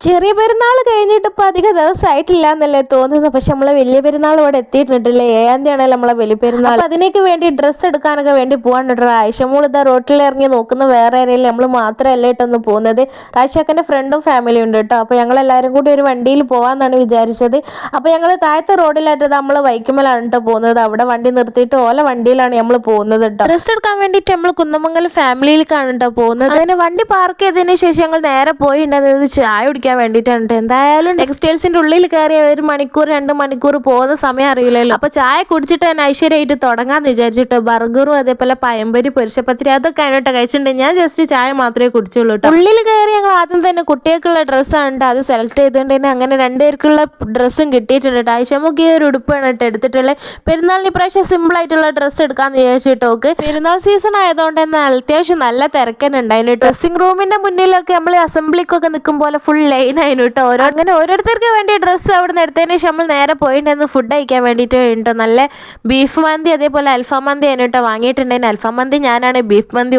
ചെറിയ പെരുന്നാൾ കഴിഞ്ഞിട്ട് ഇപ്പോൾ അധികം ദിവസമായിട്ടില്ല എന്നല്ലേ തോന്നുന്നത്. പക്ഷെ നമ്മളെ വലിയ പെരുന്നാൾ ഇവിടെ എത്തിയിട്ടുണ്ടല്ലേ. 7-ാം തീയതിയാണല്ലോ നമ്മളെ വലിയ പെരുന്നാൾ. അപ്പോൾ അതിനേക്ക് വേണ്ടി ഡ്രസ്സ് എടുക്കാനൊക്കെ വേണ്ടി പോകാണ്ടിട്ടോ. ആയിഷമോൾ ഇതാ റോട്ടിൽ ഇറങ്ങി നോക്കുന്ന വേറെ ആരെയും നമ്മൾ മാത്രമല്ല കേട്ടൊന്ന് പോകുന്നത്. റാഷിയാക്കൻ്റെ ഫ്രണ്ടും ഫാമിലിയും ഉണ്ട് കേട്ടോ. അപ്പോൾ ഞങ്ങളെല്ലാവരും കൂടി ഒരു വണ്ടിയിൽ പോകാമെന്നാണ് വിചാരിച്ചത്. അപ്പോൾ ഞങ്ങൾ താഴത്തെ റോഡിലായിട്ട് നമ്മൾ വൈക്കുമലാണ് കേട്ടോ പോകുന്നത്. അവിടെ വണ്ടി നിർത്തിയിട്ട് ഓല വണ്ടിയിലാണ് നമ്മൾ പോകുന്നത് കേട്ടോ. ഡ്രസ്സ് എടുക്കാൻ വേണ്ടിയിട്ട് നമ്മൾ കുന്നമംഗലം ഫാമിലിയിലേക്കാണ് കേട്ടോ പോകുന്നത്. അങ്ങനെ വണ്ടി പാർക്ക് ചെയ്തതിന് ശേഷം ഞങ്ങൾ നേരെ പോയിട്ടുണ്ടായിരുന്നത് ചായ കുടിക്കാൻ വേണ്ടിയിട്ടാണ്. എന്തായാലും ടെക്സ്റ്റൈൽസിന്റെ ഉള്ളിൽ കയറിയ 1 മണിക്കൂർ 2 മണിക്കൂർ പോകുന്ന സമയം അറിയില്ലല്ലോ. അപ്പൊ ചായ കുടിച്ചിട്ട് തന്നെ ഐശ്വര്യമായിട്ട് തുടങ്ങാന്ന് വിചാരിച്ചിട്ട് ബർഗറും അതേപോലെ പയമ്പരി പൊരിച്ചപ്പത്തിരി അതൊക്കെ ആയിട്ട് കഴിച്ചിട്ടുണ്ട്. ഞാൻ ജസ്റ്റ് ചായ മാത്രമേ കുടിച്ചുള്ളൂ കേട്ടോ. ഉള്ളിൽ കയറി ഞങ്ങൾ ആദ്യം തന്നെ കുട്ടികൾക്കുള്ള ഡ്രസ്സാണ് അത് സെലക്ട് ചെയ്തിട്ടുണ്ട്. അങ്ങനെ 2 പേർക്കുള്ള ഡ്രസ്സും കിട്ടിയിട്ടുണ്ട്. ആയിഷമുക്ക് ഈ ഒരു ഉടുപ്പാണ് കേട്ടോ എടുത്തിട്ടുള്ളത്. പെരുന്നാളിന് ഇപ്രാവശ്യം സിമ്പിൾ ആയിട്ടുള്ള ഡ്രസ്സ് എടുക്കാന്ന് വിചാരിച്ചിട്ട് ഓക്കെ. പെരുന്നാൾ സീസൺ ആയതുകൊണ്ട് തന്നെ അത്യാവശ്യം നല്ല തിരക്കനുണ്ടായിരുന്നു. ഡ്രസ്സിംഗ് റൂമിന്റെ മുന്നിലൊക്കെ നമ്മൾ അസംബ്ലിക്കൊക്കെ നിൽക്കും പോലെ ഫുൾ ലൈനായിരുന്നു കേട്ടോ. അങ്ങനെ ഓരോരുത്തർക്ക് വേണ്ടി ഡ്രസ്സ് അവിടെ നിന്ന് എടുത്തതിന് ശേഷം നമ്മൾ നേരെ പോയിട്ടുണ്ടായിരുന്നു ഫുഡ് കഴിക്കാൻ വേണ്ടിയിട്ട് കേട്ടോ. നല്ല ബീഫ് മന്തി അതേപോലെ അൽഫാം മന്തി ആയിരുന്നു കേട്ടോ വാങ്ങിയിട്ടുണ്ടായിരുന്നു. അൽഫാം മന്തി ഞാനാണ്, ബീഫ് മന്തി